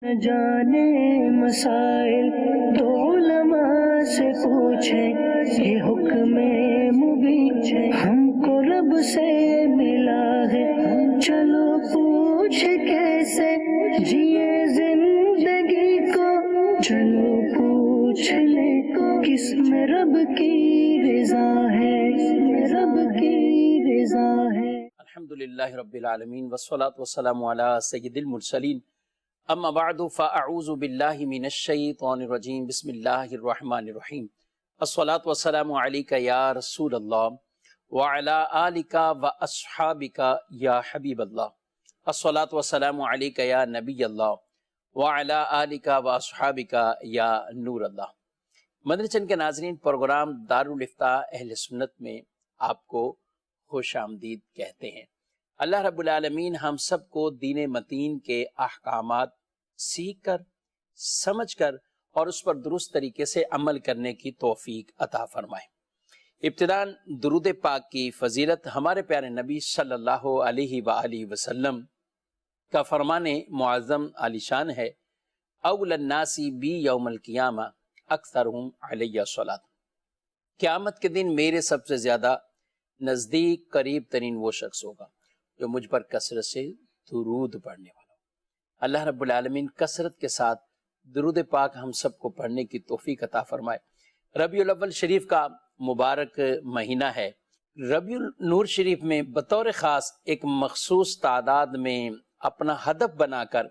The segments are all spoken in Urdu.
نہ جانے مسائل تو علماء سے پوچھیں، یہ حکم مبین ہم کو رب سے ملا ہے، چلو پوچھ کیسے جیے زندگی کو، چلو پوچھ لے کس میں رب کی رضا ہے، رب کی رضا ہے۔ الحمدللہ رب العالمین والصلاة والسلام علی سید المرسلین، اما بعد فاعوذ باللہ من الشیطان الرجیم، بسم اللہ الرحمن الرحیم۔ الصلاة والسلام علیک یا رسول اللہ وعلی آلک واصحابک یا حبیب اللہ، الصلاة والسلام علیک یا نبی اللہ وعلی آلک واصحابک یا نور اللہ۔ مدنی چینل کے ناظرین، پروگرام دارالافتاء اہل سنت میں آپ کو خوش آمدید کہتے ہیں۔ اللہ رب العالمین ہم سب کو دین متین کے احکامات سیکھ کر، سمجھ کر اور اس پر درست طریقے سے عمل کرنے کی توفیق عطا فرمائے۔ ابتداً درود پاک کی فضیلت ہمارے پیارے نبی صلی اللہ علیہ وآلہ وسلم کا فرمان معظم عالی شان ہے، اول الناس بی یوم القیامہ اکثرہم علیہ صلاۃ۔ قیامت کے دن میرے سب سے زیادہ نزدیک قریب ترین وہ شخص ہوگا جو مجھ پر کثرت سے درود پڑھنے والا ہو۔ اللہ رب العالمین کثرت کے ساتھ درود پاک ہم سب کو پڑھنے کی توفیق عطا فرمائے۔ ربیع الاول شریف کا مبارک مہینہ ہے۔ ربیع النور شریف میں بطور خاص ایک مخصوص تعداد میں اپنا ہدف بنا کر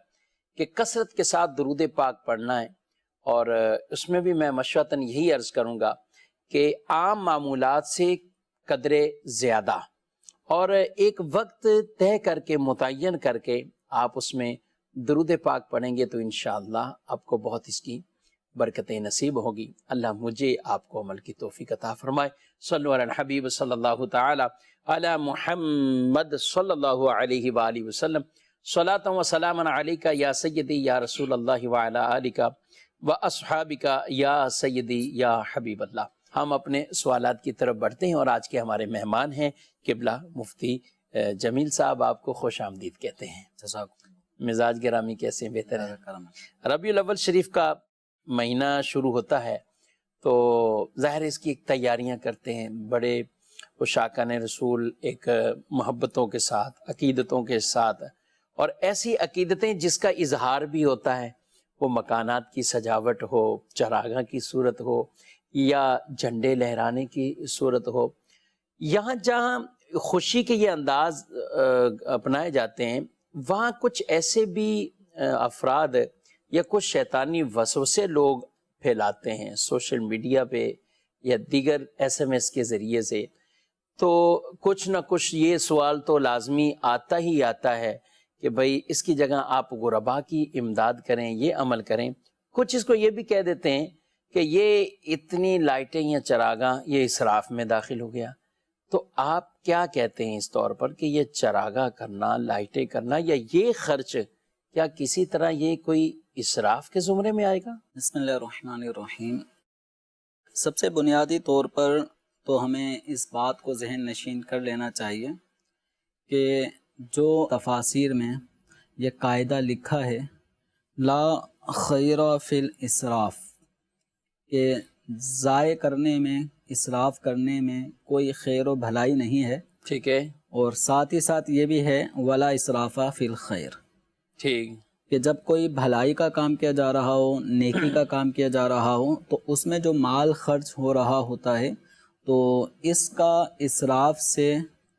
کہ کثرت کے ساتھ درود پاک پڑھنا ہے، اور اس میں بھی میں مشورتاً یہی عرض کروں گا کہ عام معمولات سے قدر زیادہ اور ایک وقت طے کر کے متعین کر کے آپ اس میں درود پاک پڑھیں گے تو انشاءاللہ آپ کو بہت اس کی برکتیں نصیب ہوگی۔ اللہ مجھے آپ کو عمل کی توفیق عطا فرمائے۔ صلو علی الحبیب صلی اللہ تعالی علی محمد صلی اللہ علیہ وآلہ وسلم، صلاۃ و سلام علیک یا سیدی یا رسول اللہ وعلی آلک واصحابک یا سیدی یا حبیب اللہ۔ ہم اپنے سوالات کی طرف بڑھتے ہیں، اور آج کے ہمارے مہمان ہیں قبلہ مفتی جمیل صاحب، آپ کو خوش آمدید کہتے ہیں۔ مزاج گرامی کیسے ہیں؟ بہتر ہے۔ ربیع الاول شریف کا مہینہ شروع ہوتا ہے تو ظاہر اس کی ایک تیاریاں کرتے ہیں، بڑے عشاقان رسول ایک محبتوں کے ساتھ، عقیدتوں کے ساتھ، اور ایسی عقیدتیں جس کا اظہار بھی ہوتا ہے، وہ مکانات کی سجاوٹ ہو، چراغاں کی صورت ہو یا جھنڈے لہرانے کی صورت ہو، یہاں جہاں خوشی کے یہ انداز اپنائے جاتے ہیں، وہاں کچھ ایسے بھی افراد یا کچھ شیطانی وسوسے لوگ پھیلاتے ہیں سوشل میڈیا پہ یا دیگر SMS کے ذریعے سے، تو کچھ نہ کچھ یہ سوال تو لازمی آتا ہی آتا ہے کہ بھئی اس کی جگہ آپ غربا کی امداد کریں، یہ عمل کریں۔ کچھ اس کو یہ بھی کہہ دیتے ہیں کہ یہ اتنی لائٹیں یا چراغاں یہ اسراف میں داخل ہو گیا۔ تو آپ کیا کہتے ہیں اس طور پر کہ یہ چراغاں کرنا، لائٹیں کرنا یا یہ خرچ، کیا کسی طرح یہ کوئی اسراف کے زمرے میں آئے گا؟ بسم اللہ الرحمن الرحیم۔ سب سے بنیادی طور پر تو ہمیں اس بات کو ذہن نشین کر لینا چاہیے کہ جو تفاسیر میں یہ قاعدہ لکھا ہے، لا خیر فی الاسراف، کہ ضائع کرنے میں، اسراف کرنے میں کوئی خیر و بھلائی نہیں ہے، ٹھیک ہے، اور ساتھ ہی ساتھ یہ بھی ہے ولا اسراف فی الخیر، ٹھیک، کہ جب کوئی بھلائی کا کام کیا جا رہا ہو، نیکی کا کام کیا جا رہا ہو، تو اس میں جو مال خرچ ہو رہا ہوتا ہے تو اس کا اسراف سے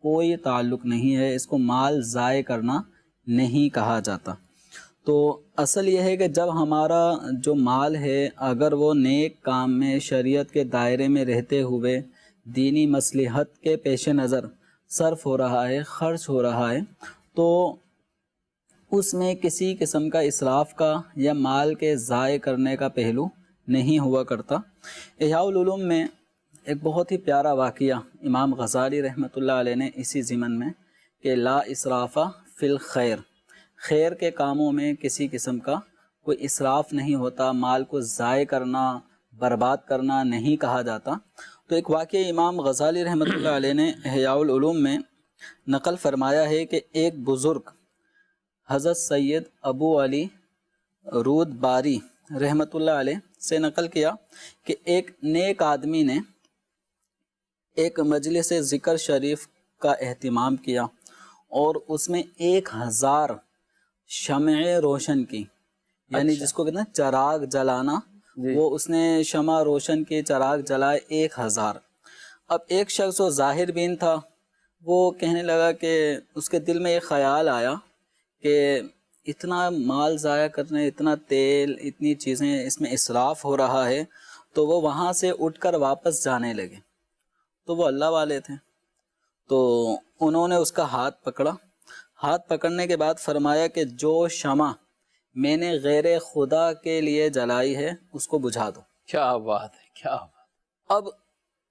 کوئی تعلق نہیں ہے، اس کو مال ضائع کرنا نہیں کہا جاتا۔ تو اصل یہ ہے کہ جب ہمارا جو مال ہے اگر وہ نیک کام میں، شریعت کے دائرے میں رہتے ہوئے، دینی مصلحت کے پیش نظر صرف ہو رہا ہے، خرچ ہو رہا ہے، تو اس میں کسی قسم کا اسراف کا یا مال کے ضائع کرنے کا پہلو نہیں ہوا کرتا۔ احیاء العلوم میں ایک بہت ہی پیارا واقعہ امام غزالی رحمۃ اللہ علیہ نے اسی ضمن میں کہ لا اسراف فی الخیر، خیر کے کاموں میں کسی قسم کا کوئی اسراف نہیں ہوتا، مال کو ضائع کرنا، برباد کرنا نہیں کہا جاتا۔ تو ایک واقعہ امام غزالی رحمۃ اللہ علیہ نے احیاء العلوم میں نقل فرمایا ہے کہ ایک بزرگ حضرت سید ابو علی رود باری رحمۃ اللہ علیہ سے نقل کیا کہ ایک نیک آدمی نے ایک مجلس ذکر شریف کا اہتمام کیا اور اس میں 1000 شمعیں روشن کی، یعنی جس کو کہتے ہیں چراغ جلانا، وہ اس نے شمع روشن کی، چراغ جلائے 1000۔ اب ایک شخص جو ظاہر بین تھا وہ کہنے لگا کہ اس کے دل میں ایک خیال آیا کہ اتنا مال ضائع کرنے، اتنا تیل، اتنی چیزیں، اس میں اسراف ہو رہا ہے، تو وہ وہاں سے اٹھ کر واپس جانے لگے۔ تو وہ اللہ والے تھے، تو انہوں نے اس کا ہاتھ پکڑا، ہاتھ پکڑنے کے بعد فرمایا کہ جو شمع میں نے غیر خدا کے لیے جلائی ہے اس کو بجھا دو۔ کیا بات ہے، کیا بات۔ اب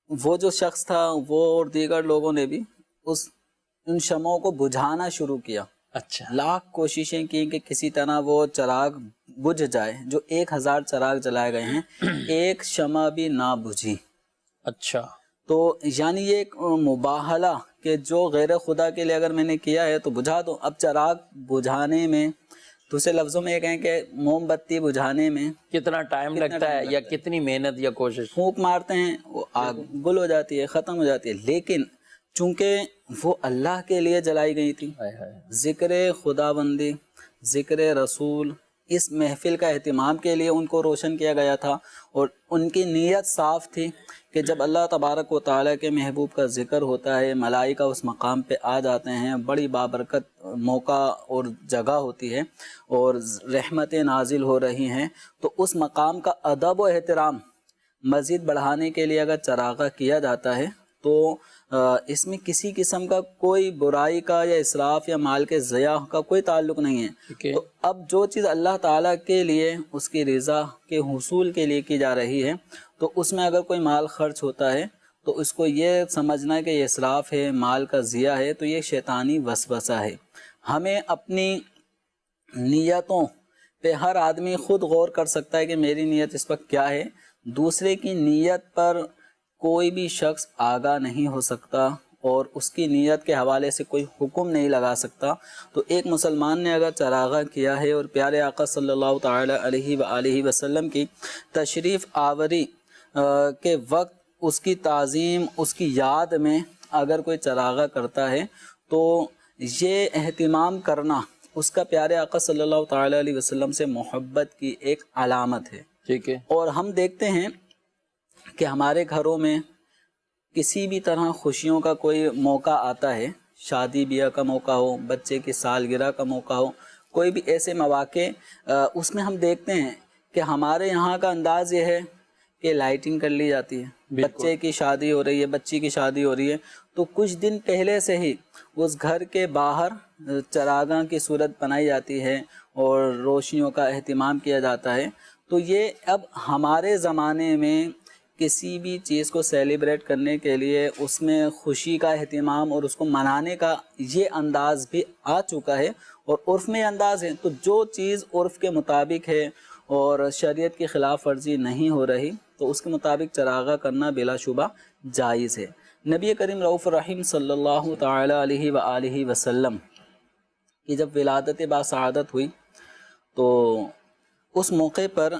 وہ جو شخص تھا وہ اور دیگر لوگوں نے بھی ان شمعوں کو بجھانا شروع کیا، اچھا، لاکھ کوششیں کی کہ کسی طرح وہ چراغ بجھ جائے۔ جو 1000 چراغ جلائے گئے ہیں، ایک شمع بھی نہ بجھی۔ اچھا، تو یعنی یہ ایک مباہلہ کہ جو غیر خدا کے لیے اگر میں نے کیا ہے تو بجھا دو۔ اب چراغ بجھانے میں، دوسرے لفظوں میں یہ کہیں کہ موم بتی بجھانے میں کتنا ٹائم لگتا ہے یا کتنی محنت یا کوشش؟ پھونک مارتے ہیں، وہ آگ گل ہو جاتی ہے، ختم ہو جاتی ہے، لیکن چونکہ وہ اللہ کے لیے جلائی گئی تھی، ذکر خدا بندی، ذکر رسول، اس محفل کا اہتمام کے لیے ان کو روشن کیا گیا تھا، اور ان کی نیت صاف تھی کہ جب اللہ تبارک و تعالیٰ کے محبوب کا ذکر ہوتا ہے، ملائکہ اس مقام پہ آ جاتے ہیں، بڑی بابرکت موقع اور جگہ ہوتی ہے اور رحمتیں نازل ہو رہی ہیں، تو اس مقام کا ادب و احترام مزید بڑھانے کے لیے اگر چراغاں کیا جاتا ہے تو اس میں کسی قسم کا کوئی برائی کا یا اسراف یا مال کے ضیاع کا کوئی تعلق نہیں ہے۔ تو اب جو چیز اللہ تعالیٰ کے لیے، اس کی رضا کے حصول کے لیے کی جا رہی ہے، تو اس میں اگر کوئی مال خرچ ہوتا ہے تو اس کو یہ سمجھنا ہے کہ یہ اسراف ہے، مال کا ضیاع ہے، تو یہ شیطانی وسوسہ ہے۔ ہمیں اپنی نیتوں پہ ہر آدمی خود غور کر سکتا ہے کہ میری نیت اس وقت کیا ہے۔ دوسرے کی نیت پر کوئی بھی شخص آگاہ نہیں ہو سکتا اور اس کی نیت کے حوالے سے کوئی حکم نہیں لگا سکتا۔ تو ایک مسلمان نے اگر چراغاں کیا ہے اور پیارے آقا صلی اللہ تعالی علیہ وآلہ وسلم کی تشریف آوری کے وقت اس کی تعظیم، اس کی یاد میں اگر کوئی چراغاں کرتا ہے تو یہ اہتمام کرنا اس کا پیارے آقا صلی اللہ تعالی علیہ وسلم سے محبت کی ایک علامت ہے۔ ٹھیک ہے۔ اور ہم دیکھتے ہیں کہ ہمارے گھروں میں کسی بھی طرح خوشیوں کا کوئی موقع آتا ہے، شادی بیاہ کا موقع ہو، بچے کی سالگرہ کا موقع ہو، کوئی بھی ایسے مواقع، اس میں ہم دیکھتے ہیں کہ ہمارے یہاں کا انداز یہ ہے کہ لائٹنگ کر لی جاتی ہے۔ بچے کی شادی ہو رہی ہے، بچی کی شادی ہو رہی ہے، تو کچھ دن پہلے سے ہی اس گھر کے باہر چراغاں کی صورت بنائی جاتی ہے اور روشنیوں کا اہتمام کیا جاتا ہے۔ تو یہ اب ہمارے زمانے میں کسی بھی چیز کو سیلیبریٹ کرنے کے لیے اس میں خوشی کا اہتمام اور اس کو منانے کا یہ انداز بھی آ چکا ہے اور عرف میں انداز ہے۔ تو جو چیز عرف کے مطابق ہے اور شریعت کی خلاف ورزی نہیں ہو رہی تو اس کے مطابق چراغاں کرنا بلا شبہ جائز ہے۔ نبی کریم رؤوف الرحیم صلی اللہ تعالی علیہ وآلہ وسلم کی جب ولادت باسعادت ہوئی تو اس موقع پر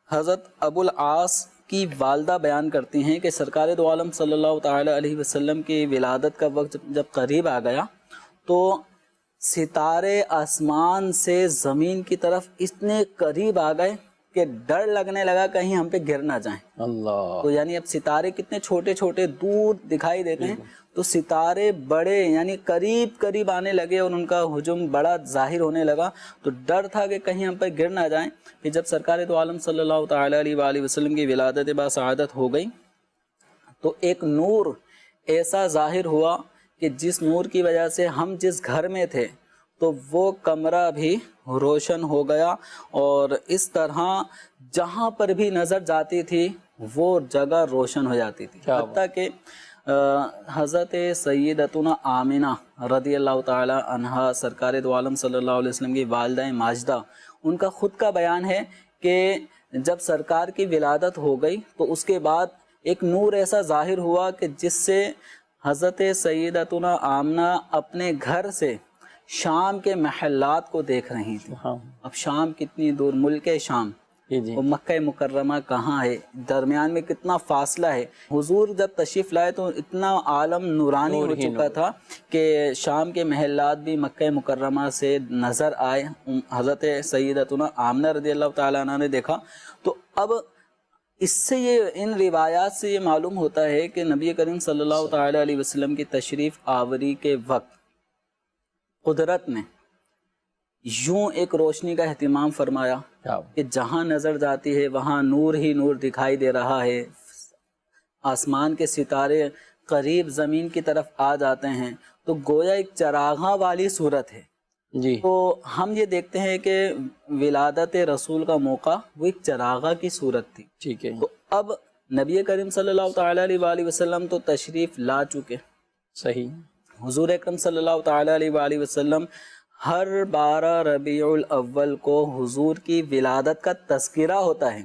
حضرت ابو العاص کی والدہ بیان کرتی ہیں کہ سرکار دو عالم صلی اللہ تعالی علیہ وسلم کی ولادت کا وقت جب قریب آ گیا تو ستارے آسمان سے زمین کی طرف اتنے قریب آ گئے کہ ڈر لگنے لگا کہیں ہم پہ گر نہ جائیں۔ اللہ، تو یعنی اب ستارے کتنے چھوٹے چھوٹے دور دکھائی دیتے ہیں، تو ستارے بڑے یعنی قریب قریب آنے لگے اور ان کا ہجوم بڑا ظاہر ہونے لگا، تو ڈر تھا کہ کہیں ہم پہ گر نہ جائیں۔ کہ جب سرکار دو عالم صلی اللہ تعالی علیہ وآلہ وسلم کی ولادت باسعادت ہو گئی تو ایک نور ایسا ظاہر ہوا کہ جس نور کی وجہ سے ہم جس گھر میں تھے تو وہ کمرہ بھی روشن ہو گیا، اور اس طرح جہاں پر بھی نظر جاتی تھی وہ جگہ روشن ہو جاتی تھی، حتیٰ کہ حضرت سیدتنا آمنہ رضی اللہ تعالی عنہا سرکار دو عالم صلی اللہ علیہ وسلم کی والدہ ماجدہ، ان کا خود کا بیان ہے کہ جب سرکار کی ولادت ہو گئی تو اس کے بعد ایک نور ایسا ظاہر ہوا کہ جس سے حضرت سیدتنا آمنہ اپنے گھر سے شام کے محلات کو دیکھ رہی تھی. ہاں اب شام کتنی دور، ملک شام، جی وہ مکہ مکرمہ کہاں ہے، درمیان میں کتنا فاصلہ ہے. حضور جب تشریف لائے تو اتنا عالم نورانی ہو چکا تھا کہ شام کے محلات بھی مکہ مکرمہ سے نظر آئے. حضرت سیدتنا آمنہ رضی اللہ تعالیٰ عنہ نے دیکھا. تو اب اس سے ان روایات سے یہ معلوم ہوتا ہے کہ نبی کریم صلی اللہ تعالیٰ علیہ وسلم کی تشریف آوری کے وقت قدرت نے یوں ایک روشنی کا اہتمام فرمایا کہ جہاں نظر جاتی ہے وہاں نور ہی نور دکھائی دے رہا ہے. آسمان کے ستارے قریب زمین کی طرف آ جاتے ہیں تو گویا ایک چراغاں والی صورت ہے. جی. تو ہم یہ دیکھتے ہیں کہ ولادت رسول کا موقع وہ ایک چراغاں کی صورت تھی. ٹھیک ہے. تو اب نبی کریم صلی اللہ تعالیٰ علیہ وآلہ وسلم تو تشریف لا چکے. صحیح. حضور اکرم صلی اللہ تعالیٰ علیہ وآلہ وسلم ہر 12 ربیع الاول کو حضور کی ولادت کا تذکرہ ہوتا ہے.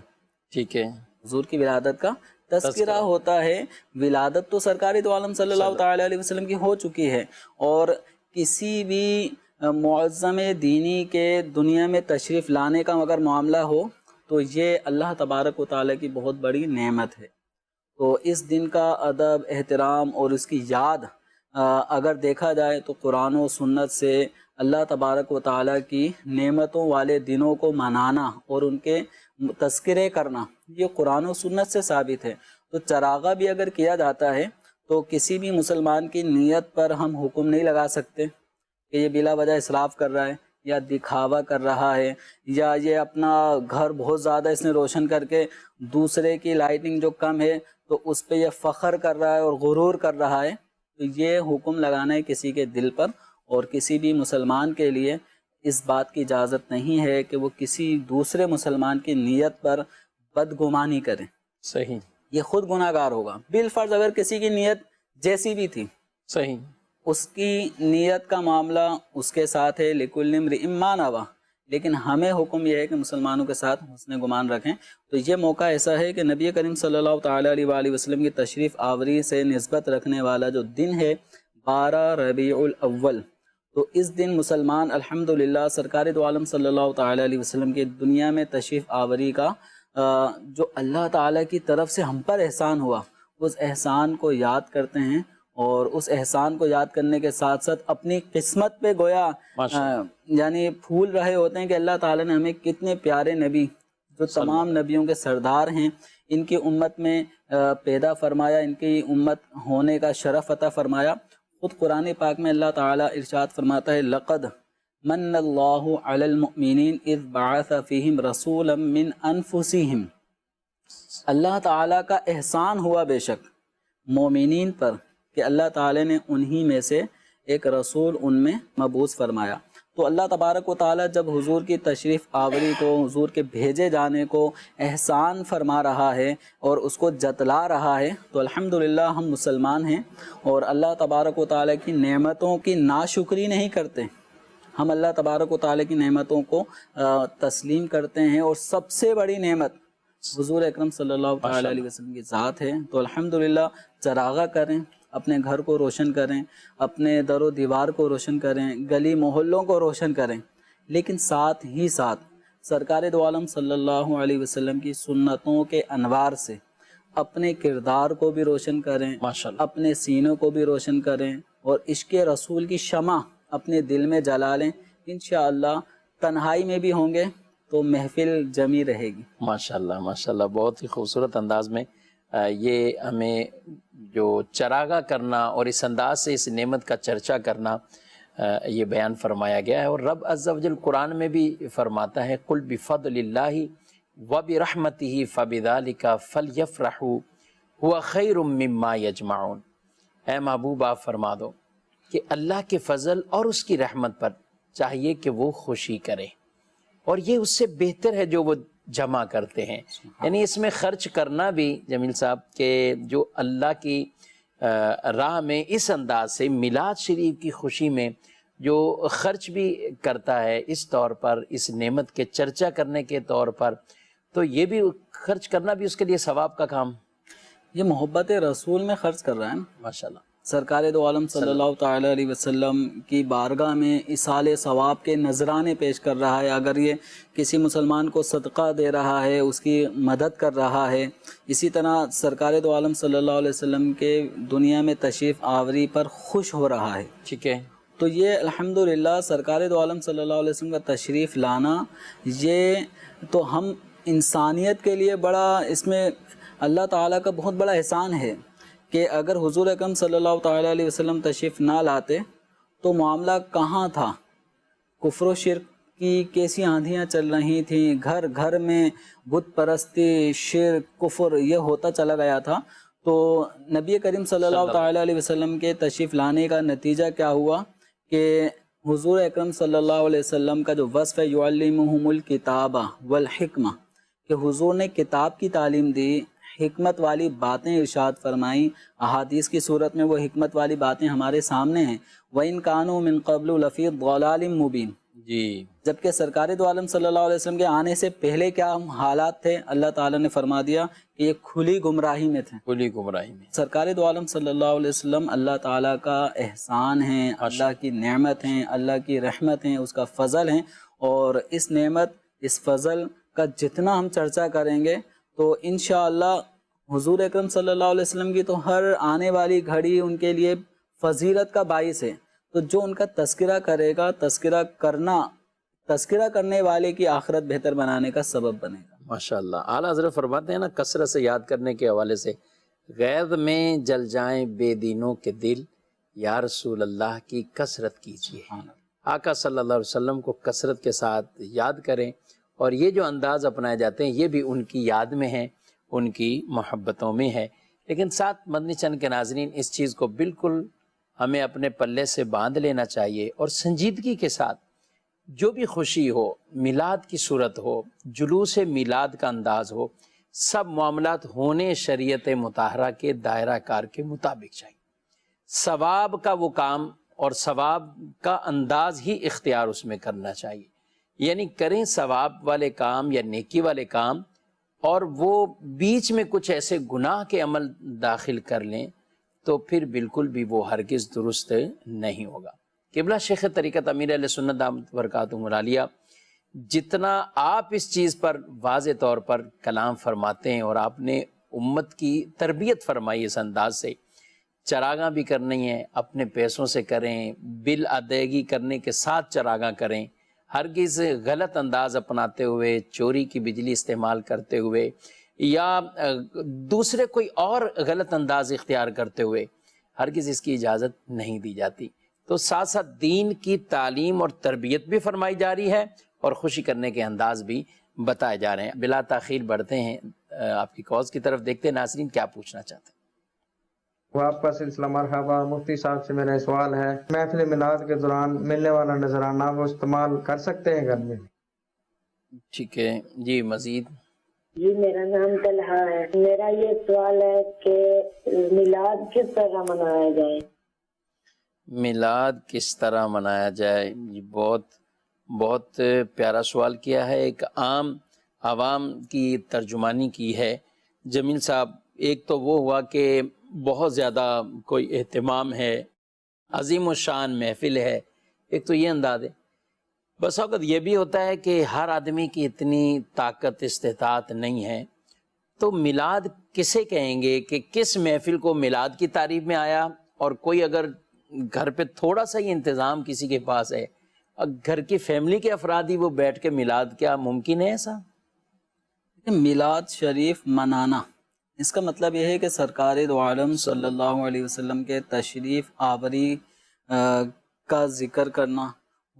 ٹھیک ہے. حضور کی ولادت کا تذکرہ ہوتا ہے. ولادت تو سرکار دو عالم صلی اللہ تعالیٰ علیہ وسلم کی ہو چکی ہے، اور کسی بھی معظم دینی کے دنیا میں تشریف لانے کا اگر معاملہ ہو تو یہ اللہ تبارک و تعالیٰ کی بہت بڑی نعمت ہے. تو اس دن کا ادب، احترام اور اس کی یاد اگر دیکھا جائے تو قرآن و سنت سے اللہ تبارک و تعالیٰ کی نعمتوں والے دنوں کو منانا اور ان کے تذکرے کرنا یہ قرآن و سنت سے ثابت ہے. تو چراغا بھی اگر کیا جاتا ہے تو کسی بھی مسلمان کی نیت پر ہم حکم نہیں لگا سکتے کہ یہ بلا وجہ اسراف کر رہا ہے یا دکھاوا کر رہا ہے یا یہ اپنا گھر بہت زیادہ اس نے روشن کر کے دوسرے کی لائٹنگ جو کم ہے تو اس پہ یہ فخر کر رہا ہے اور غرور کر رہا ہے. تو یہ حکم لگانا ہے کسی کے دل پر، اور کسی بھی مسلمان کے لیے اس بات کی اجازت نہیں ہے کہ وہ کسی دوسرے مسلمان کی نیت پر بدگمانی کرے. صحیح. یہ خود گناہ گار ہوگا. بالفرض اگر کسی کی نیت جیسی بھی تھی، صحیح، اس کی نیت کا معاملہ اس کے ساتھ ہے، لِكُلِّ امْرِئٍ مَّا نَوَىٰ، لیکن ہمیں حکم یہ ہے کہ مسلمانوں کے ساتھ حسن گمان رکھیں. تو یہ موقع ایسا ہے کہ نبی کریم صلی اللہ تعالیٰ علیہ وآلہ وسلم کی تشریف آوری سے نسبت رکھنے والا جو دن ہے 12 ربیع الاول، تو اس دن مسلمان الحمدللہ سرکار دو عالم صلی اللہ تعالیٰ علیہ وسلم کی دنیا میں تشریف آوری کا جو اللہ تعالیٰ کی طرف سے ہم پر احسان ہوا، اس احسان کو یاد کرتے ہیں، اور اس احسان کو یاد کرنے کے ساتھ ساتھ اپنی قسمت پہ گویا یعنی پھول رہے ہوتے ہیں کہ اللہ تعالیٰ نے ہمیں کتنے پیارے نبی جو تمام نبیوں کے سردار ہیں ان کی امت میں پیدا فرمایا، ان کی امت ہونے کا شرف عطا فرمایا. خود قرآن پاک میں اللہ تعالیٰ ارشاد فرماتا ہے لقد من اللہ علی المؤمنین اذ بعث فیہم رسولا من انفسہم. اللہ تعالیٰ کا احسان ہوا بے شک مومنین پر کہ اللہ تعالیٰ نے انہی میں سے ایک رسول ان میں مبعوث فرمایا. تو اللہ تبارک و تعالیٰ جب حضور کی تشریف آوری کو، حضور کے بھیجے جانے کو احسان فرما رہا ہے اور اس کو جتلا رہا ہے تو الحمدللہ ہم مسلمان ہیں اور اللہ تبارک و تعالیٰ کی نعمتوں کی ناشکری نہیں کرتے. ہم اللہ تبارک و تعالیٰ کی نعمتوں کو تسلیم کرتے ہیں، اور سب سے بڑی نعمت حضور اکرم صلی اللہ تعالیٰ علیہ وسلم کی ذات ہے. تو الحمدللہ چراغا کریں، اپنے گھر کو روشن کریں، اپنے در و دیوار کو روشن کریں، گلی محلوں کو روشن کریں، لیکن ساتھ ہی ساتھ سرکار دو عالم صلی اللہ علیہ وسلم کی سنتوں کے انوار سے اپنے کردار کو بھی روشن کریں، اپنے سینوں کو بھی روشن کریں، اور عشق رسول کی شمع اپنے دل میں جلا لیں. انشاءاللہ تنہائی میں بھی ہوں گے تو محفل جمی رہے گی. ماشاءاللہ ماشاءاللہ، بہت ہی خوبصورت انداز میں یہ ہمیں جو چراغا کرنا اور اس انداز سے اس نعمت کا چرچا کرنا یہ بیان فرمایا گیا ہے. اور رب عز و جل قرآن میں بھی فرماتا ہے قُلْ بِفَضْلِ اللَّهِ وَبِرَحْمَتِهِ فَبِذَلِكَ فَلْيَفْرَحُوا هُوَ خَيْرٌ مِّمَّا يَجْمَعُونَ. اے محبوب آپ فرما دو کہ اللہ کے فضل اور اس کی رحمت پر چاہیے کہ وہ خوشی کرے، اور یہ اس سے بہتر ہے جو وہ جمع کرتے ہیں. یعنی اس میں خرچ کرنا بھی جمیل صاحب کہ جو اللہ کی راہ میں اس انداز سے میلاد شریف کی خوشی میں جو خرچ بھی کرتا ہے اس طور پر، اس نعمت کے چرچا کرنے کے طور پر، تو یہ بھی خرچ کرنا بھی اس کے لیے ثواب کا کام. یہ محبت رسول میں خرچ کر رہا ہے نا. ماشاءاللہ. سرکار دو عالم صلی اللہ تعالی علیہ وسلم کی بارگاہ میں ایصال ثواب کے نذرانے پیش کر رہا ہے. اگر یہ کسی مسلمان کو صدقہ دے رہا ہے، اس کی مدد کر رہا ہے، اسی طرح سرکار دو عالم صلی اللہ علیہ وسلم کے دنیا میں تشریف آوری پر خوش ہو رہا ہے. ٹھیک ہے. تو یہ الحمدللہ سرکار دو عالم صلی اللہ علیہ وسلم کا تشریف لانا، یہ تو ہم انسانیت کے لیے بڑا، اس میں اللہ تعالیٰ کا بہت بڑا احسان ہے کہ اگر حضور اکرم صلی اللہ تعالیٰ علیہ وسلم تشریف نہ لاتے تو معاملہ کہاں تھا. کفر و شرک کی کیسی آندھیاں چل رہی تھیں، گھر گھر میں بت پرستی، شرک، کفر یہ ہوتا چلا گیا تھا. تو نبی کریم صلی اللہ تعالیٰ علیہ وسلم کے تشریف لانے کا نتیجہ کیا ہوا کہ حضور اکرم صلی اللہ علیہ وسلم کا جو وصف ہے یعلمہم الکتاب والحکمہ، کہ حضور نے کتاب کی تعلیم دی، حکمت والی باتیں ارشاد فرمائیں. احادیث کی صورت میں وہ حکمت والی باتیں ہمارے سامنے ہیں. وَإِن كَانُوا مِن قَبْلُ لَفِي ضَلَالٍ مُبِينٍ. جی. جبکہ سرکار دو عالم صلی اللہ علیہ وسلم کے آنے سے پہلے کیا حالات تھے، اللہ تعالیٰ نے فرما دیا کہ یہ کھلی گمراہی میں تھے. کھلی گمراہی میں. سرکار دو عالم صلی اللہ علیہ وسلم اللہ تعالیٰ کا احسان ہیں، اللہ کی نعمت ہیں، اللہ کی رحمت ہیں، اس کا فضل ہیں. اور اس نعمت، اس فضل کا جتنا ہم چرچا کریں گے تو انشاءاللہ حضور اکرم صلی اللہ علیہ وسلم کی تو ہر آنے والی گھڑی ان کے لیے فضیلت کا باعث ہے. تو جو ان کا تذکرہ کرے گا، تذکرہ کرنے والے کی آخرت بہتر بنانے کا سبب بنے گا. ماشاءاللہ. اعلیٰ حضرت فرماتے ہیں نا، کثرت سے یاد کرنے کے حوالے سے، غیظ میں جل جائیں بے دینوں کے دل، یا رسول اللہ کی کثرت کیجیے. آقا صلی اللہ علیہ وسلم کو کثرت کے ساتھ یاد کریں. اور یہ جو انداز اپنائے جاتے ہیں یہ بھی ان کی یاد میں ہیں، ان کی محبتوں میں ہے. لیکن ساتھ مدنی چینل کے ناظرین، اس چیز کو بالکل ہمیں اپنے پلے سے باندھ لینا چاہیے اور سنجیدگی کے ساتھ جو بھی خوشی ہو، میلاد کی صورت ہو، جلوس میلاد کا انداز ہو، سب معاملات ہونے شریعت مطہرہ کے دائرہ کار کے مطابق چاہیے. ثواب کا وہ کام اور ثواب کا انداز ہی اختیار اس میں کرنا چاہیے. یعنی کریں ثواب والے کام یا نیکی والے کام، اور وہ بیچ میں کچھ ایسے گناہ کے عمل داخل کر لیں تو پھر بالکل بھی وہ ہرگز درست نہیں ہوگا. قبلہ شیخ طریقت امیر اہل سنت دامت برکاتہم العالیہ جتنا آپ اس چیز پر واضح طور پر کلام فرماتے ہیں، اور آپ نے امت کی تربیت فرمائی اس انداز سے، چراغاں بھی کرنی ہے اپنے پیسوں سے کریں، بل ادائیگی کرنے کے ساتھ چراغاں کریں، ہرگز غلط انداز اپناتے ہوئے، چوری کی بجلی استعمال کرتے ہوئے یا دوسرے کوئی اور غلط انداز اختیار کرتے ہوئے ہرگز اس کی اجازت نہیں دی جاتی. تو ساتھ ساتھ دین کی تعلیم اور تربیت بھی فرمائی جا رہی ہے اور خوشی کرنے کے انداز بھی بتائے جا رہے ہیں. بلا تاخیر بڑھتے ہیں آپ کی کاز کی طرف، دیکھتے ہیں ناظرین کیا پوچھنا چاہتے ہیں. وہ آپ کا سلسلہ مرحبا. مفتی صاحب سے میرا سوال ہے، محفل میلاد کے دوران ملنے والا نذرانہ وہ استعمال کر سکتے ہیں گھر میں؟ ٹھیک ہے جی. مزید؟ جی میرا نام طلحہ ہے. میرا یہ سوال ہے کہ میلاد کس طرح منایا جائے؟ میلاد کس طرح منایا جائے، یہ بہت پیارا سوال کیا ہے. ایک عوام کی ترجمانی کی ہے جمیل صاحب. ایک تو وہ ہوا کہ بہت زیادہ کوئی اہتمام ہے، عظیم الشان محفل ہے، ایک تو یہ انداز ہے. بس اوقات یہ بھی ہوتا ہے کہ ہر آدمی کی اتنی طاقت استطاعت نہیں ہے، تو میلاد کسے کہیں گے کہ کس محفل کو میلاد کی تعریف میں آیا. اور کوئی اگر گھر پہ تھوڑا سا ہی انتظام کسی کے پاس ہے، گھر کی فیملی کے افراد ہی وہ بیٹھ کے میلاد، کیا ممکن ہے ایسا؟ میلاد شریف منانا، اس کا مطلب یہ ہے کہ سرکار دو عالم صلی اللہ علیہ وسلم کے تشریف آوری کا ذکر کرنا،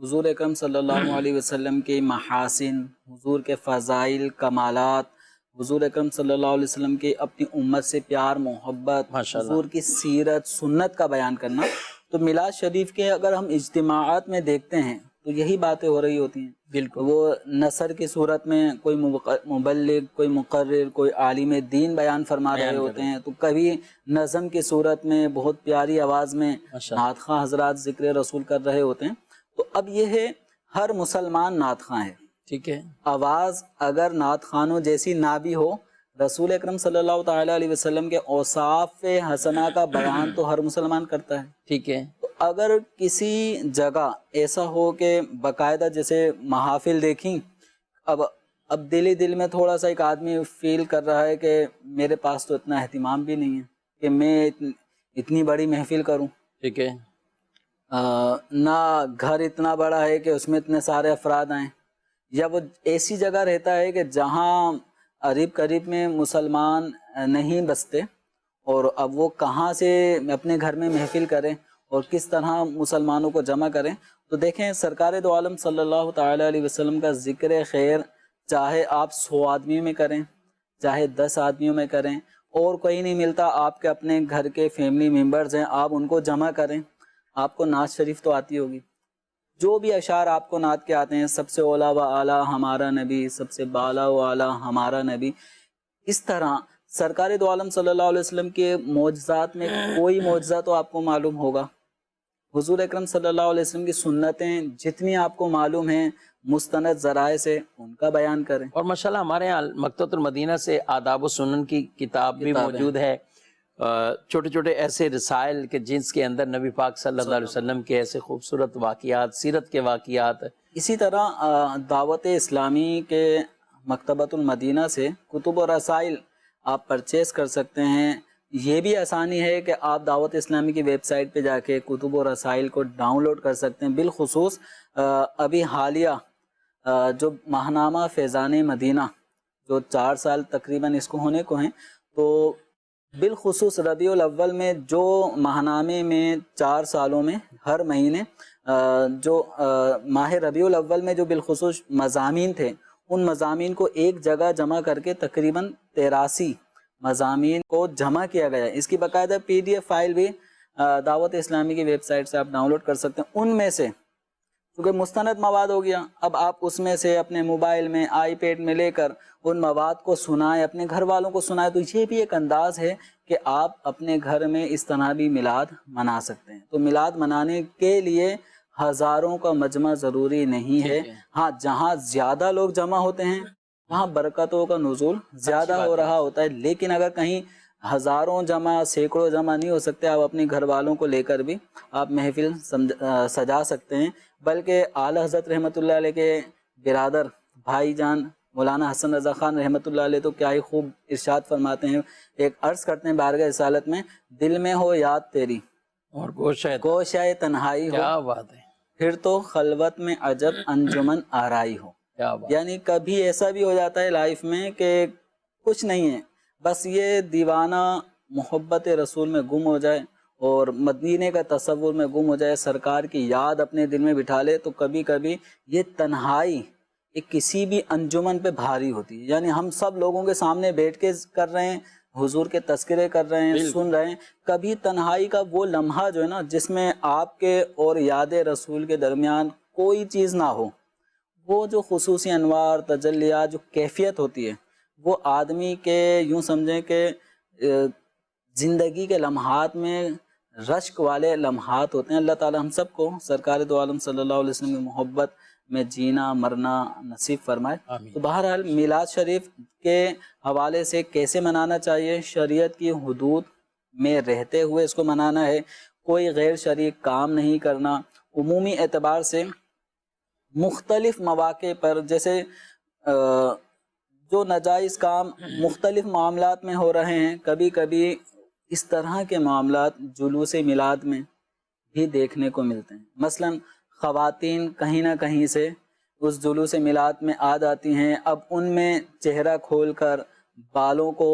حضور اکرم صلی اللہ علیہ وسلم کے محاسن، حضور کے فضائل، کمالات، حضور اکرم صلی اللہ علیہ وسلم کے اپنی امت سے پیار محبت، حضور کی سیرت سنت کا بیان کرنا. تو میلاد شریف کے اگر ہم اجتماعات میں دیکھتے ہیں تو یہی باتیں ہو رہی ہوتی ہیں. بالکل. وہ نثر کی صورت میں کوئی مبلغ، کوئی مقرر، کوئی عالم دین بیان فرما رہے ہوتے ہیں، تو کبھی نظم کی صورت میں بہت پیاری آواز میں نعت خواں حضرات ذکر رسول کر رہے ہوتے ہیں. تو اب یہ ہے ہر مسلمان نعت خواں ہے. ٹھیک ہے. آواز اگر نعت خوانوں جیسی نہ بھی ہو رسول اکرم صلی اللہ تعالیٰ علیہ وسلم کے اوصاف حسنہ کا بیان تو ہر مسلمان کرتا ہے. ٹھیک ہے. تو اگر کسی جگہ ایسا ہو کہ باقاعدہ جیسے محافل دیکھیں، اب دل میں تھوڑا سا ایک آدمی فیل کر رہا ہے کہ میرے پاس تو اتنا اہتمام بھی نہیں ہے کہ میں اتنی بڑی محفل کروں. ٹھیک ہے. نہ گھر اتنا بڑا ہے کہ اس میں اتنے سارے افراد آئیں، یا وہ ایسی جگہ رہتا ہے کہ جہاں قریب میں مسلمان نہیں بستے، اور اب وہ کہاں سے اپنے گھر میں محفل کریں اور کس طرح مسلمانوں کو جمع کریں. تو دیکھیں سرکار دو عالم صلی اللہ تعالیٰ علیہ وسلم کا ذکر خیر چاہے آپ 100 آدمیوں میں کریں، چاہے 10 آدمیوں میں کریں، اور کوئی نہیں ملتا، آپ کے اپنے گھر کے فیملی ممبرز ہیں، آپ ان کو جمع کریں. آپ کو نعت شریف تو آتی ہوگی، جو بھی اشعار آپ کو نعت کے آتے ہیں، سب سے اولا و اعلیٰ ہمارا نبی، سب سے بالا و اعلیٰ ہمارا نبی، اس طرح سرکار دو عالم صلی اللہ علیہ وسلم کے معجزات میں کوئی معجزہ تو آپ کو معلوم ہوگا. حضور اکرم صلی اللہ علیہ وسلم کی سنتیں جتنی آپ کو معلوم ہیں مستند ذرائع سے، ان کا بیان کریں. اور ماشاءاللہ ہمارے یہاں مکتبۃ المدینہ سے آداب و سنن کی کتاب بھی موجود ہے، چھوٹے چھوٹے ایسے رسائل کہ جس کے اندر نبی پاک صلی اللہ علیہ وسلم کے ایسے خوبصورت واقعات، سیرت کے واقعات. اسی طرح دعوت اسلامی کے مکتبۃ المدینہ سے کتب و رسائل آپ پرچیز کر سکتے ہیں. یہ بھی آسانی ہے کہ آپ دعوت اسلامی کی ویب سائٹ پہ جا کے کتب و رسائل کو ڈاؤن لوڈ کر سکتے ہیں. بالخصوص ابھی حالیہ جو ماہنامہ فیضان مدینہ، جو 4 سال تقریباً اس کو ہونے کو ہیں، تو بالخصوص ربیع الاول میں جو ماہنامے میں 4 سالوں میں ہر مہینے جو ماہ ربیع الاول میں جو بالخصوص مضامین تھے، ان مضامین کو ایک جگہ جمع کر کے تقریباً 83 مضامین کو جمع کیا گیا ہے. اس کی باقاعدہ PDF فائل بھی دعوت اسلامی کی ویب سائٹ سے آپ ڈاؤن لوڈ کر سکتے ہیں. ان میں سے کیونکہ مستند مواد ہو گیا، اب آپ اس میں سے اپنے موبائل میں، آئی پیڈ میں لے کر ان مواد کو سنائیں، اپنے گھر والوں کو سنائیں. تو یہ بھی ایک انداز ہے کہ آپ اپنے گھر میں اس طرح بھی میلاد منا سکتے ہیں. تو میلاد منانے کے لیے ہزاروں کا مجمع ضروری نہیں ہے. ہاں، جہاں زیادہ لوگ جمع ہوتے ہیں وہاں برکتوں کا نزول زیادہ ہو رہا ہوتا ہے. لیکن اگر کہیں ہزاروں جمع، سینکڑوں جمع نہیں ہو سکتے، آپ اپنے گھر والوں کو لے کر بھی آپ محفل سجا سکتے ہیں. بلکہ اعلیٰ حضرت رحمۃ اللہ علیہ کے برادر بھائی جان مولانا حسن رضا خان رحمۃ اللہ علیہ تو کیا ہی خوب ارشاد فرماتے ہیں، ایک عرض کرتے ہیں بارگاہ رسالت میں، دل میں ہو یاد تیری اور گوشہ تنہائی ہو، کیا بات ہے، پھر تو خلوت میں عجب انجمن آرائی ہو. یعنی کبھی ایسا بھی ہو جاتا ہے لائف میں کہ کچھ نہیں ہے، بس یہ دیوانہ محبت رسول میں گم ہو جائے اور مدینے کا تصور میں گم ہو جائے، سرکار کی یاد اپنے دل میں بٹھا لے، تو کبھی کبھی یہ تنہائی ایک کسی بھی انجمن پہ بھاری ہوتی ہے. یعنی ہم سب لوگوں کے سامنے بیٹھ کے کر رہے ہیں، حضور کے تذکرے کر رہے ہیں، سن رہے ہیں، کبھی تنہائی کا وہ لمحہ جو ہے نا جس میں آپ کے اور یاد رسول کے درمیان کوئی چیز نہ ہو، وہ جو خصوصی انوار، تجلیات، جو کیفیت ہوتی ہے، وہ آدمی کے یوں سمجھیں کہ زندگی کے لمحات میں رشک والے لمحات ہوتے ہیں. اللہ تعالی ہم سب کو سرکار دو عالم صلی اللہ علیہ وسلم کی محبت میں جینا مرنا نصیب فرمائے. تو بہرحال میلاد شریف کے حوالے سے کیسے منانا چاہیے، شریعت کی حدود میں رہتے ہوئے اس کو منانا ہے، کوئی غیر شرعی کام نہیں کرنا. عمومی اعتبار سے مختلف مواقع پر جیسے جو ناجائز کام مختلف معاملات میں ہو رہے ہیں، کبھی کبھی اس طرح کے معاملات جلوس میلاد میں بھی دیکھنے کو ملتے ہیں. مثلا خواتین کہیں نہ کہیں سے اس جلوس میلاد میں آ جاتی ہیں، اب ان میں چہرہ کھول کر بالوں کو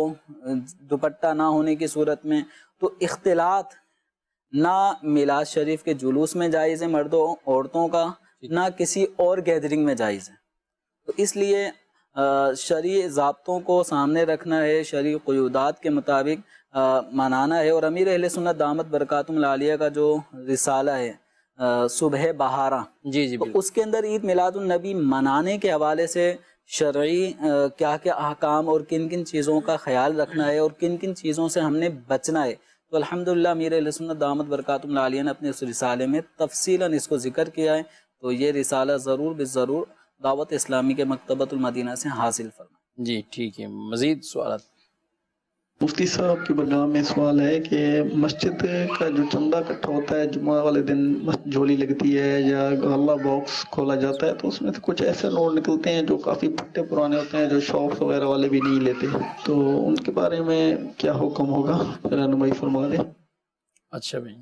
دوپٹہ نہ ہونے کی صورت میں، تو اختلاط نہ میلاد شریف کے جلوس میں جائز ہے مردوں عورتوں کا، نہ کسی اور گیدرنگ میں جائز ہے. تو اس لیے شرعی ضابطوں کو سامنے رکھنا ہے، شرعی قیودات کے مطابق منانا ہے. اور امیر اہل سنت دامت برکاتہم العالیہ کا جو رسالہ ہے صبح بہارا، تو اس کے اندر عید میلاد النبی منانے کے حوالے سے شرعی کیا کیا احکام اور کن کن چیزوں کا خیال رکھنا ہے اور کن کن چیزوں سے ہم نے بچنا ہے، تو الحمدللہ امیر اہل سنت دامت برکاتہم العالیہ نے اپنے اس رسالے میں تفصیلاً اس کو ذکر کیا ہے. تو یہ رسالہ ضرور بالضرور دعوت اسلامی کے مکتبۃ المدینہ سے حاصل فرمائیں. جی ٹھیک ہے، مزید سوالات؟ مفتی صاحب کی برگاہ میں سوال ہے کہ مسجد کا جو چندہ اکٹھا ہوتا ہے جمعہ والے دن جھولی لگتی ہے یا غلہ باکس کھولا جاتا ہے، تو اس میں سے کچھ ایسے نوٹ نکلتے ہیں جو کافی پھٹے پرانے ہوتے ہیں، جو شاپس وغیرہ والے بھی نہیں لیتے، تو ان کے بارے میں کیا حکم ہوگا، رہنمائی فرما دیں۔ اچھا بھائی،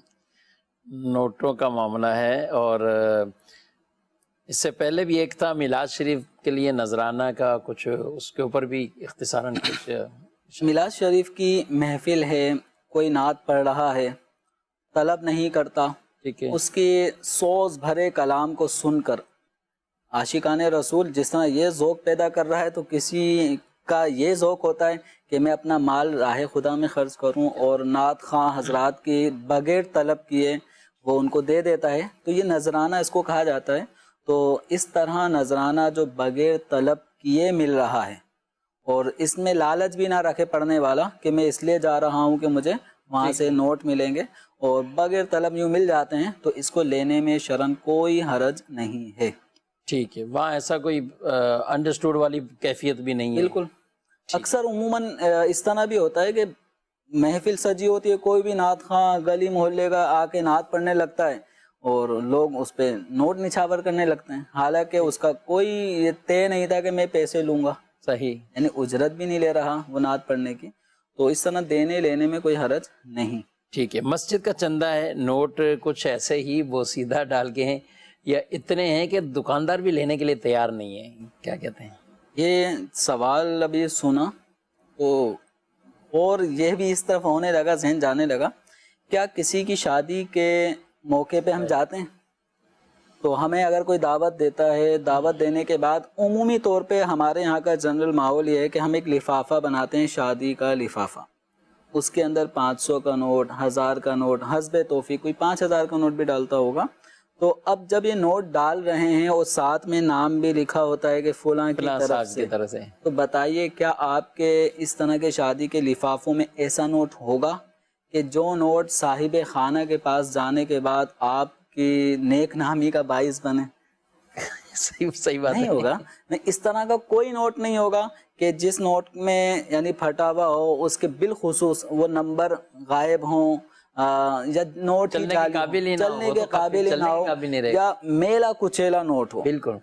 نوٹوں کا معاملہ ہے، اور اس سے پہلے بھی ایک تھا میلاد شریف کے لیے نذرانہ کا کچھ، اس کے اوپر بھی اختصاراً کچھ میلاد شریف کی محفل ہے، کوئی نعت پڑھ رہا ہے، طلب نہیں کرتا، ٹھیک ہے، اس کے سوز بھرے کلام کو سن کر عاشقان رسول جس طرح یہ ذوق پیدا کر رہا ہے، تو کسی کا یہ ذوق ہوتا ہے کہ میں اپنا مال راہ خدا میں خرچ کروں، اور نعت خواں حضرات کی بغیر طلب کیے وہ ان کو دے دیتا ہے، تو یہ نذرانہ اس کو کہا جاتا ہے۔ تو اس طرح نذرانہ جو بغیر طلب کیے مل رہا ہے، اور اس میں لالچ بھی نہ رکھے پڑھنے والا کہ میں اس لیے جا رہا ہوں کہ مجھے وہاں سے نوٹ ملیں گے، اور بغیر طلب یوں مل جاتے ہیں، تو اس کو لینے میں شرعاً کوئی حرج نہیں ہے۔ ٹھیک ہے، وہاں ایسا کوئی انڈرسٹوڈ والی کیفیت بھی نہیں ہے؟ بالکل، اکثر عموماً اس طرح بھی ہوتا ہے کہ محفل سجی ہوتی ہے، کوئی بھی نعت خواں گلی محلے کا آ کے نعت پڑھنے لگتا ہے، اور لوگ اس پہ نوٹ نچھاور کرنے لگتے ہیں، حالانکہ اس کا کوئی یہ طے نہیں تھا کہ میں پیسے لوں گا، صحیح، یعنی اجرت بھی نہیں لے رہا وہ نعت پڑھنے کی، تو اس طرح دینے لینے میں کوئی حرج نہیں۔ ٹھیک ہے، مسجد کا چندہ ہے، نوٹ کچھ ایسے ہی وہ سیدھا ڈال کے ہیں، یا اتنے ہیں کہ دکاندار بھی لینے کے لیے تیار نہیں ہے، کیا کہتے ہیں؟ یہ سوال ابھی سنا تو اور یہ بھی اس طرف ہونے لگا، ذہن جانے لگا، کیا کسی کی شادی کے موقع پہ ہم جاتے ہیں تو ہمیں اگر کوئی دعوت دیتا ہے، دعوت دینے کے بعد عمومی طور پہ ہمارے یہاں کا جنرل ماحول یہ ہے کہ ہم ایک لفافہ بناتے ہیں، شادی کا لفافہ، اس کے اندر 500 کا نوٹ، 1000 کا نوٹ، حسب توفیق کوئی 5000 کا نوٹ بھی ڈالتا ہوگا، تو اب جب یہ نوٹ ڈال رہے ہیں اور ساتھ میں نام بھی لکھا ہوتا ہے کہ فلاں کی طرف سے، تو بتائیے کیا آپ کے اس طرح کے شادی کے لفافوں میں ایسا نوٹ ہوگا کہ جو نوٹ صاحب خانہ کے پاس جانے کے بعد آپ کی نیک نامی کا باعث بنے؟ صحیح بات نہیں ہوگا، اس طرح کا کوئی نوٹ نہیں ہوگا کہ جس نوٹ میں یعنی پھٹا ہوا ہو، اس کے بالخصوص وہ نمبر غائب ہوں، یا نوٹ چلنے کے قابل نہ ہو، یا میلا کچیلا نوٹ ہو۔ بالکل،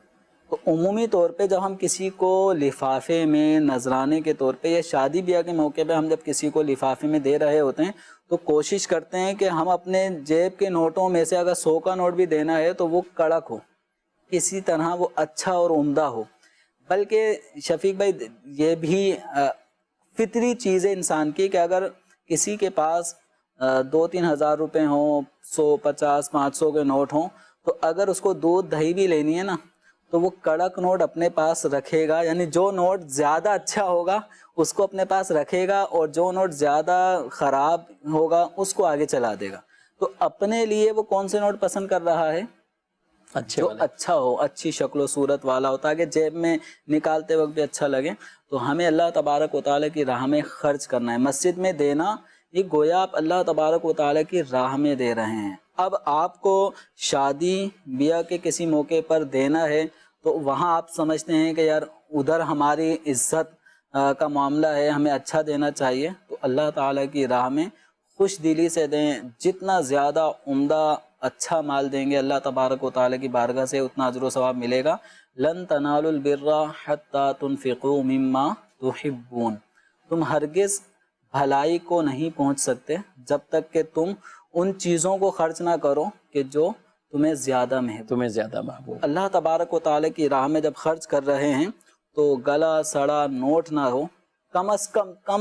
تو عمومی طور پہ جب ہم کسی کو لفافے میں نذرانے کے طور پہ یا شادی بیاہ کے موقع پہ ہم جب کسی کو لفافے میں دے رہے ہوتے ہیں، تو کوشش کرتے ہیں کہ ہم اپنے جیب کے نوٹوں میں سے اگر 100 کا نوٹ بھی دینا ہے تو وہ کڑک ہو، کسی طرح وہ اچھا اور عمدہ ہو۔ بلکہ شفیق بھائی یہ بھی فطری چیز ہے انسان کی کہ اگر کسی کے پاس 2-3 ہزار روپے ہوں، 150 500 کے نوٹ ہوں، تو اگر اس کو دودھ دہی بھی لینی ہے نا، تو وہ کڑک نوٹ اپنے پاس رکھے گا، یعنی جو نوٹ زیادہ اچھا ہوگا اس کو اپنے پاس رکھے گا، اور جو نوٹ زیادہ خراب ہوگا اس کو آگے چلا دے گا۔ تو اپنے لیے وہ کون سے نوٹ پسند کر رہا ہے؟ جو اچھا ہو، اچھی شکل و صورت والا ہو، تاکہ جیب میں نکالتے وقت بھی اچھا لگے۔ تو ہمیں اللہ تبارک و تعالیٰ کی راہ میں خرچ کرنا ہے، مسجد میں دینا، یہ گویا آپ اللہ تبارک و تعالیٰ کی راہ میں دے رہے ہیں۔ اب آپ کو شادی بیاہ کے کسی موقع پر دینا ہے تو وہاں آپ سمجھتے ہیں کہ یار ادھر ہماری عزت کا معاملہ ہے، ہمیں اچھا دینا چاہیے، تو اللہ تعالیٰ کی راہ میں خوش دلی سے دیں۔ جتنا زیادہ عمدہ اچھا مال دیں گے اللہ تبارک و تعالیٰ کی بارگاہ سے اتنا اجر و ثواب ملے گا۔ لن تنالوا البر حتى تنفقوا مما تحبون، تم ہرگز بھلائی کو نہیں پہنچ سکتے جب تک کہ تم ان چیزوں کو خرچ نہ کرو کہ جو تمہیں زیادہ محبوب۔ اللہ تبارک و تعالیٰ کی راہ میں جب خرچ کر رہے ہیں تو گلا سڑا نوٹ نہ ہو، کم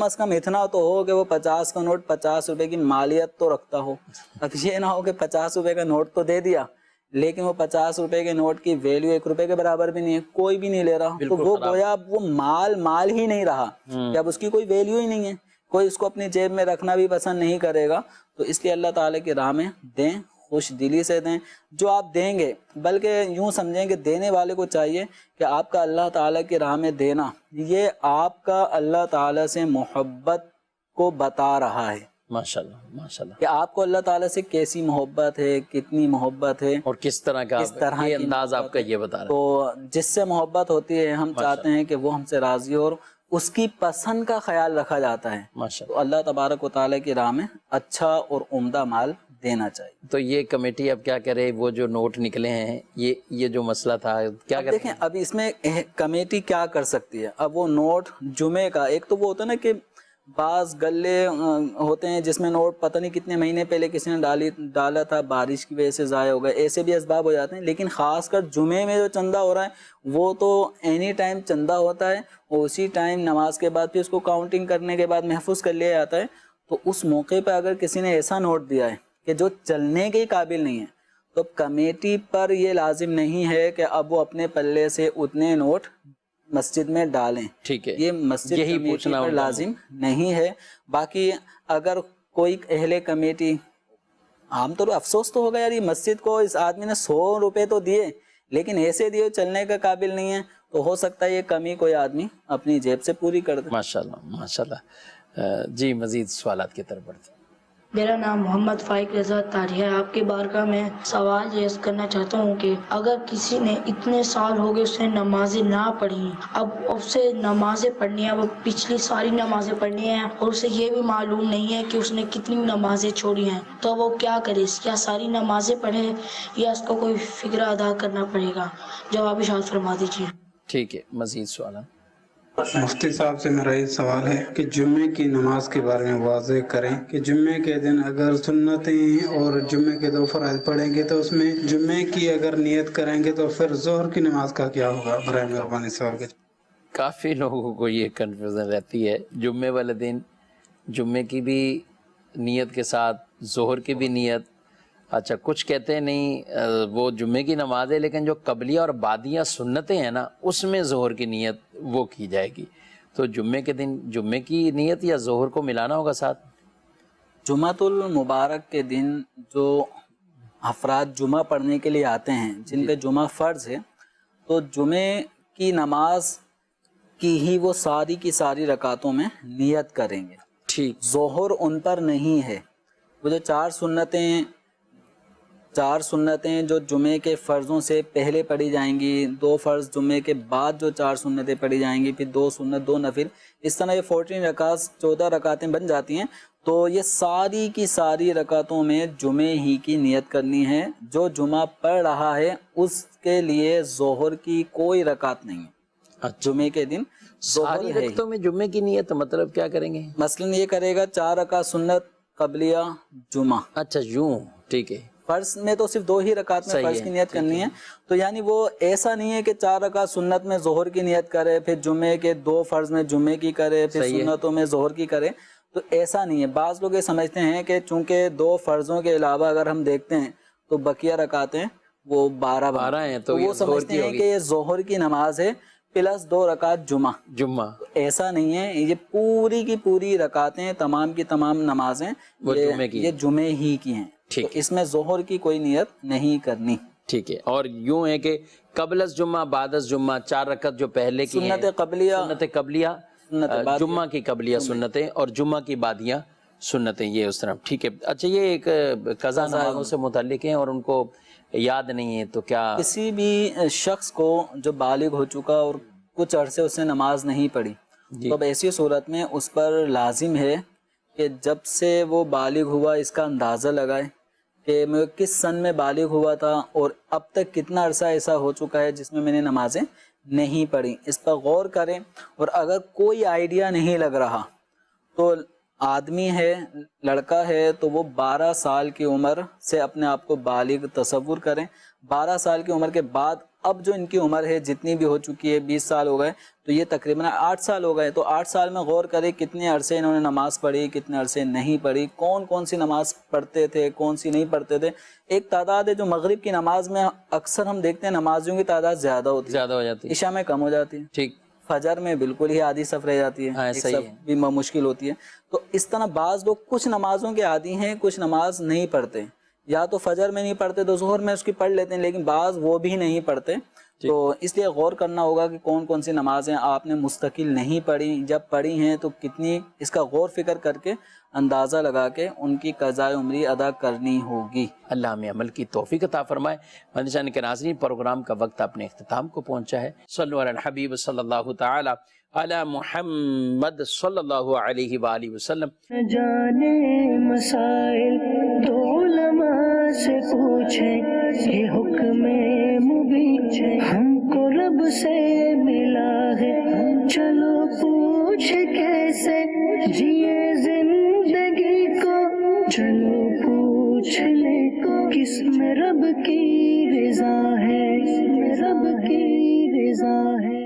از کم اتنا تو ہو کہ وہ 50 کا نوٹ 50 روپے کی مالیت تو رکھتا ہو۔ اب یہ نہ ہو کہ 50 روپے کا نوٹ تو دے دیا لیکن وہ 50 روپے کے نوٹ کی ویلیو 1 روپے کے برابر بھی نہیں ہے، کوئی بھی نہیں لے رہا، تو وہ گویا وہ مال ہی نہیں رہا کہ اب اس کی کوئی ویلیو ہی نہیں ہے، کوئی اس کو اپنی جیب میں رکھنا بھی پسند نہیں کرے گا۔ تو اس لیے اللہ تعالیٰ کی راہ میں دیں، خوش دلی سے دیں جو آپ دیں گے، بلکہ یوں سمجھیں کہ دینے والے کو چاہیے کہ آپ کا اللہ تعالیٰ کی راہ میں دینا یہ آپ کا اللہ تعالیٰ سے محبت کو بتا رہا ہے۔ ماشاءاللہ ماشاءاللہ، کہ آپ کو اللہ تعالیٰ سے کیسی محبت ہے، کتنی محبت ہے، اور کس طرح کا یہ انداز آپ کا یہ بتا رہا ہے۔ تو جس سے محبت ہوتی ہے ہم چاہتے ہیں کہ وہ ہم سے راضی ہو، اور اس کی پسند کا خیال رکھا جاتا ہے ماشاء تو اللہ تبارک و تعالیٰ کی راہ میں اچھا اور عمدہ مال دینا چاہیے. تو یہ کمیٹی اب کیا کرے؟ وہ جو نوٹ نکلے ہیں یہ جو مسئلہ تھا کیا اب کریں؟ دیکھیں اب اس میں کمیٹی کیا کر سکتی ہے. اب وہ نوٹ جمعے کا ایک تو وہ ہوتا ہے نا کہ بعض گلے ہوتے ہیں جس میں نوٹ پتہ نہیں کتنے مہینے پہلے کسی نے ڈالا تھا، بارش کی وجہ سے ضائع ہو گئے، ایسے بھی اسباب ہو جاتے ہیں. لیکن خاص کر جمعے میں جو چندہ ہو رہا ہے وہ تو اینی ٹائم چندہ ہوتا ہے اور اسی ٹائم نماز کے بعد پھر اس کو کاؤنٹنگ کرنے کے بعد محفوظ کر لیا جاتا ہے. تو اس موقع پہ اگر کسی نے ایسا نوٹ دیا ہے کہ جو چلنے کے قابل نہیں ہے تو کمیٹی پر یہ لازم نہیں ہے کہ اب وہ اپنے پلے سے اتنے نوٹ مسجد میں ڈالیں. ٹھیک ہے، یہ مسجد یہی کمیٹی پوچھنا پر ہوگا. لازم نہیں ہے. باقی اگر کوئی اہل کمیٹی عام طور افسوس تو ہوگا یار یہ مسجد کو اس آدمی نے 100 روپے تو دیے لیکن ایسے دیے چلنے کا قابل نہیں ہے، تو ہو سکتا ہے یہ کمی کوئی آدمی اپنی جیب سے پوری کر دے. ماشاءاللہ ماشاءاللہ. جی مزید سوالات کی طرف بڑھتے ہیں. میرا نام محمد فائق رضا تاری ہے. آپ کی بارگاہ میں سوال یہ کرنا چاہتا ہوں کہ اگر کسی نے اتنے سال ہو گئے اس نے نمازیں نہ پڑھی، اب اسے نمازیں پڑھنی ہیں، وہ پچھلی ساری نمازیں پڑھنی ہیں اور اسے یہ بھی معلوم نہیں ہے کہ اس نے کتنی نمازیں چھوڑی ہیں، تو وہ کیا کرے؟ کیا ساری نمازیں پڑھے یا اس کو کوئی فکرہ ادا کرنا پڑے گا؟ جواب ارشاد فرما دیجیے. ٹھیک ہے، مزید سوالات. مفتی صاحب سے میرا یہ سوال ہے کہ جمعے کی نماز کے بارے میں واضح کریں کہ جمعے کے دن اگر سنتیں اور جمعے کے 2 فرائض پڑھیں گے تو اس میں جمعے کی اگر نیت کریں گے تو پھر ظہر کی نماز کا کیا ہوگا؟ برائے مہربانی سوال کے. کافی لوگوں کو یہ کنفیوژن رہتی ہے، جمعے والے دن جمعے کی بھی نیت کے ساتھ ظہر کی بھی نیت. اچھا، کچھ کہتے ہیں نہیں وہ جمعے کی نماز ہے لیکن جو قبلیہ اور بعدیہ سنتیں ہیں نا اس میں ظہر کی نیت وہ کی جائے گی. تو جمعے کے دن جمعے کی نیت یا ظہر کو ملانا ہوگا ساتھ؟ جمعۃ المبارک کے دن جو افراد جمعہ پڑھنے کے لیے آتے ہیں جن پہ جمعہ فرض ہے تو جمعے کی نماز کی ہی وہ ساری کی ساری رکعتوں میں نیت کریں گے. ٹھیک. ظہر ان پر نہیں ہے. وہ جو چار سنتیں جو جمعے کے فرضوں سے پہلے پڑھی جائیں گی، 2 فرض جمعے کے بعد جو 4 سنتیں پڑھی جائیں گی، پھر 2 سنت 2 نفل، اس طرح یہ 14 رکعتیں بن جاتی ہیں. تو یہ ساری کی ساری رکعتوں میں جمعے ہی کی نیت کرنی ہے. جو جمعہ پڑھ رہا ہے اس کے لیے ظہر کی کوئی رکعت نہیں ہے. جمعے کے دن ساری رکعتوں میں جمعے کی نیت مطلب کیا کریں گے؟ مثلاً یہ کرے گا 4 رکعت سنت قبلیہ جمعہ. اچھا یوں، ٹھیک ہے. فرض میں تو صرف 2 ہی رکعت میں فرض کی نیت کرنی ہے. تو یعنی وہ ایسا نہیں ہے کہ 4 رکعت سنت میں ظہر کی نیت کرے، پھر جمعے کے 2 فرض میں جمعے کی کرے، پھر سنتوں میں ظہر کی کرے. تو ایسا نہیں ہے. بعض لوگ یہ سمجھتے ہیں کہ چونکہ 2 فرضوں کے علاوہ اگر ہم دیکھتے ہیں تو بقیہ رکعتیں وہ 12 ہیں تو وہ سمجھتے ہیں کہ یہ ظہر کی نماز ہے پلس 2 رکعت جمعہ. ایسا نہیں ہے. یہ پوری کی پوری رکعتیں تمام کی تمام نمازیں یہ جمعے ہی کی ہیں. تو اس میں ظہر کی کوئی نیت نہیں کرنی. ٹھیک ہے. اور یوں ہے کہ قبل از جمعہ بعد از جمعہ 4 رکعت جو پہلے کی سنت قبلیہ جمعہ کی قبلیہ سنتیں اور جمعہ کی بعدیہ سنتیں، یہ اس طرح. ٹھیک ہے. اچھا، یہ ایک قضا نمازوں سے متعلق ہیں اور ان کو یاد نہیں ہے تو کیا کسی بھی شخص کو جو بالغ ہو چکا اور کچھ عرصے اس نے نماز نہیں پڑھی تو اب ایسی صورت میں اس پر لازم ہے کہ جب سے وہ بالغ ہوا اس کا اندازہ لگائے کہ میں کس سن میں بالغ ہوا تھا اور اب تک کتنا عرصہ ایسا ہو چکا ہے جس میں میں نے نمازیں نہیں پڑھی. اس پر غور کریں. اور اگر کوئی آئیڈیا نہیں لگ رہا تو آدمی ہے، لڑکا ہے، تو وہ 12 سال کی عمر سے اپنے آپ کو بالغ تصور کریں. 12 سال کی عمر کے بعد اب جو ان کی عمر ہے جتنی بھی ہو چکی ہے، 20 سال ہو گئے تو یہ تقریباً 8 سال ہو گئے. تو 8 سال میں غور کریں کتنے عرصے انہوں نے نماز پڑھی، کتنے عرصے نہیں پڑھی، کون سی نماز پڑھتے تھے، کون سی نہیں پڑھتے تھے. ایک تعداد ہے جو مغرب کی نماز میں اکثر ہم دیکھتے ہیں نمازیوں کی تعداد زیادہ ہو جاتی ہے، عشاء میں کم ہو جاتی ہے. ٹھیک. فجر میں بالکل ہی آدھی صف رہ جاتی ہے، ایک صف بھی مشکل ہوتی ہے. تو اس طرح بعض لوگ کچھ نمازوں کے عادی ہیں، کچھ نماز نہیں پڑھتے. یا تو فجر میں نہیں پڑھتے تو ظہر میں اس کی پڑھ لیتے ہیں، لیکن بعض وہ بھی نہیں پڑھتے. تو اس لیے غور کرنا ہوگا کہ کون کون سی نمازیں آپ نے مستقل نہیں پڑھی، جب پڑھی ہیں تو کتنی، اس کا غور فکر کر کے اندازہ لگا کے ان کی قضاء عمری ادا کرنی ہوگی۔ اللہ ہمیں عمل کی توفیق عطا فرمائے۔ مدنی چینل کے ناظرین، پروگرام کا وقت اپنے اختتام کو پہنچا ہے۔ صلو علی الحبیب صلی اللہ تعالی علی محمد صلی اللہ علیہ وآلہ وسلم۔ جانے مسائل تو علماء سے پوچھیں، یہ حکم مبین ہم کو رب سے ملا ہے، چلو پوچھ کیسے جیے زندگی کو، چلو پوچھ لے کس میں رب کی رضا ہے، رب کی رضا ہے۔